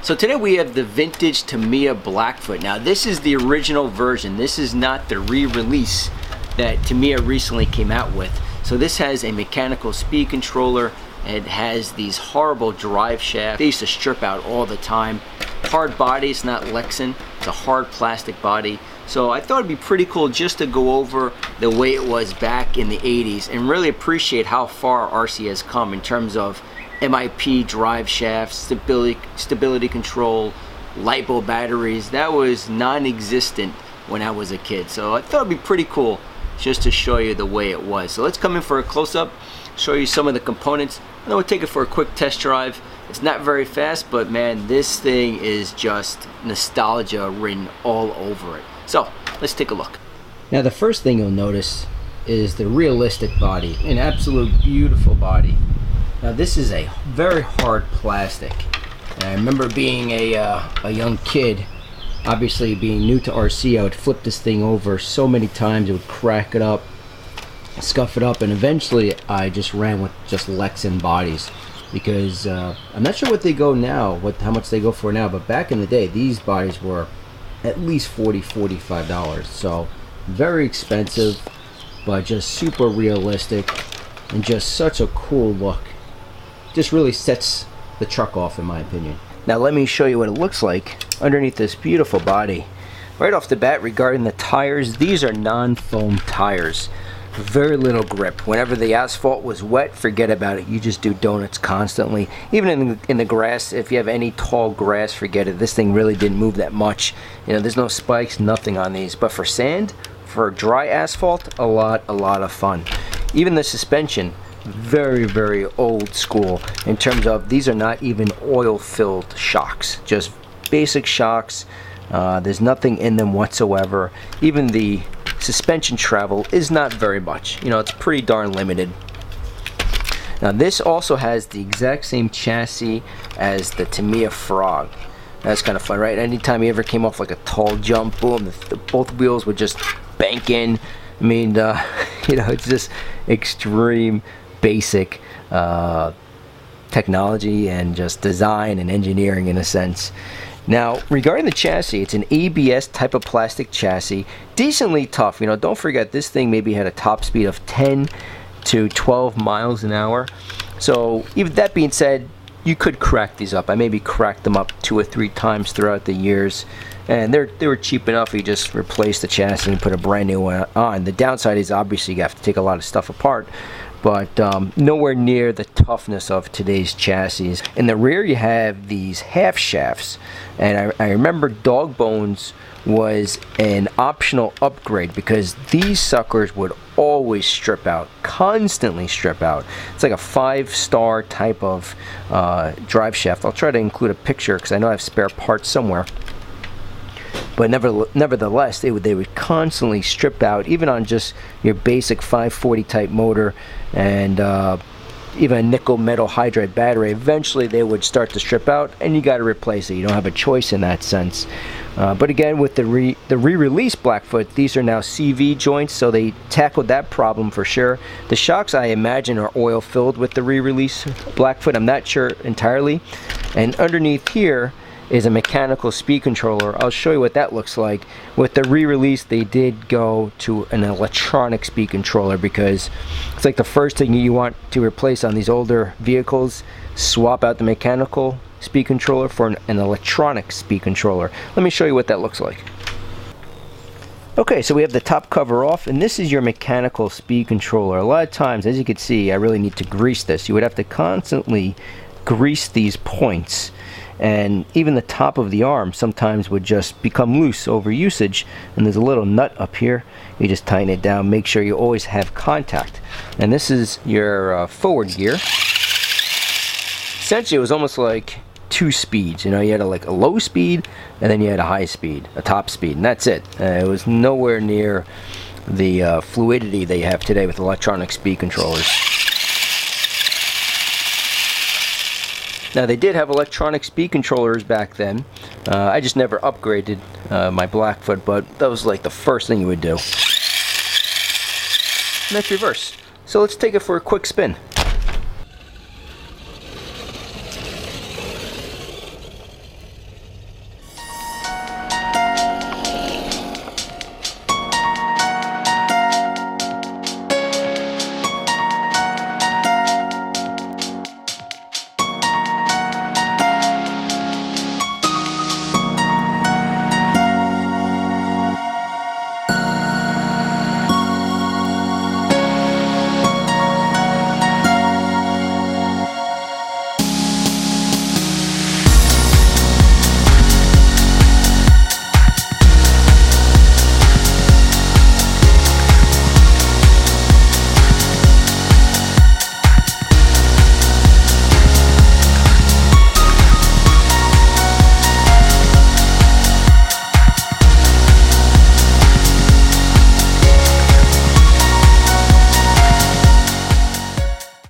So today we have the vintage Tamiya Blackfoot. Now this is the original version. This is not the re-release that Tamiya recently came out with. So this has a mechanical speed controller. It has these horrible drive shafts. They used to strip out all the time. Hard body, it's not Lexan. It's a hard plastic body. So I thought it'd be pretty cool just to go over the way it was back in the 80s and really appreciate how far RC has come in terms of MIP drive shafts, stability control, LiPo batteries. That was non-existent when I was a kid. So I thought it'd be pretty cool just to show you the way it was. So let's come in for a close-up, show you some of the components, and then we'll take it for a quick test drive. It's not very fast, but man, this thing is just nostalgia written all over it. So let's take a look. Now the first thing you'll notice is the realistic body, an absolute beautiful body. Now this is a very hard plastic, and I remember being a young kid, obviously being new to RC, I would flip this thing over so many times, it would crack it up, scuff it up, and eventually I just ran with just Lexan bodies because I'm not sure what they go now, how much they go for now, but back in the day these bodies were at least $40–45, so very expensive, but just super realistic and just such a cool look. Just really sets the truck off in my opinion. Now let me show you what it looks like underneath this beautiful body. Right off the bat, regarding the tires, these are non-foam tires. Very little grip. Whenever the asphalt was wet, forget about it. You just do donuts constantly. Even in the grass, if you have any tall grass, forget it. This thing really didn't move that much. You know, there's no spikes, nothing on these. But for sand, for dry asphalt, a lot of fun. Even the suspension, very old school in terms of these are not even oil-filled shocks, just basic shocks. There's nothing in them whatsoever. Even the suspension travel is not very much. You know, it's pretty darn limited. Now this also has the exact same chassis as the Tamiya Frog. That's kind of fun, right? Anytime you ever came off like a tall jump, boom, both wheels would just bank in. I mean, you know, it's just extreme basic technology and just design and engineering in a sense. Now regarding the chassis, it's an ABS type of plastic chassis, decently tough. You know, don't forget this thing maybe had a top speed of 10 to 12 miles an hour. So even that being said, you could crack these up. I maybe cracked them up 2 or 3 times throughout the years, and they were cheap enough. You just replace the chassis and put a brand new one on. The downside is obviously you have to take a lot of stuff apart, but nowhere near the toughness of today's chassis. In the rear you have these half shafts, and I remember dog bones was an optional upgrade because these suckers would always strip out, constantly strip out. It's like a 5-star type of drive shaft. I'll try to include a picture because I know I have spare parts somewhere. But nevertheless, they would constantly strip out, even on just your basic 540 type motor and even a nickel metal hydride battery. Eventually they would start to strip out and you got to replace it. You don't have a choice in that sense. But again, with the re-release Blackfoot, these are now CV joints, so they tackled that problem for sure. The shocks, I imagine, are oil filled with the re-release Blackfoot. I'm not sure entirely. And underneath here is a mechanical speed controller. I'll show you what that looks like. With the re-release, they did go to an electronic speed controller because it's like the first thing you want to replace on these older vehicles. Swap out the mechanical speed controller for an electronic speed controller. Let me show you what that looks like. Okay, so we have the top cover off, and this is your mechanical speed controller. A lot of times, as you can see, I really need to grease this. You would have to constantly grease these points, and even the top of the arm sometimes would just become loose over usage, and there's a little nut up here. You just tighten it down, make sure you always have contact. And this is your forward gear. Essentially it was almost like 2 speeds. You know, you had like a low speed and then you had a high speed, a top speed, and that's it. It was nowhere near the fluidity they have today with electronic speed controllers. Now they did have electronic speed controllers back then. I just never upgraded my Blackfoot, but that was like the first thing you would do. And that's reverse. So let's take it for a quick spin.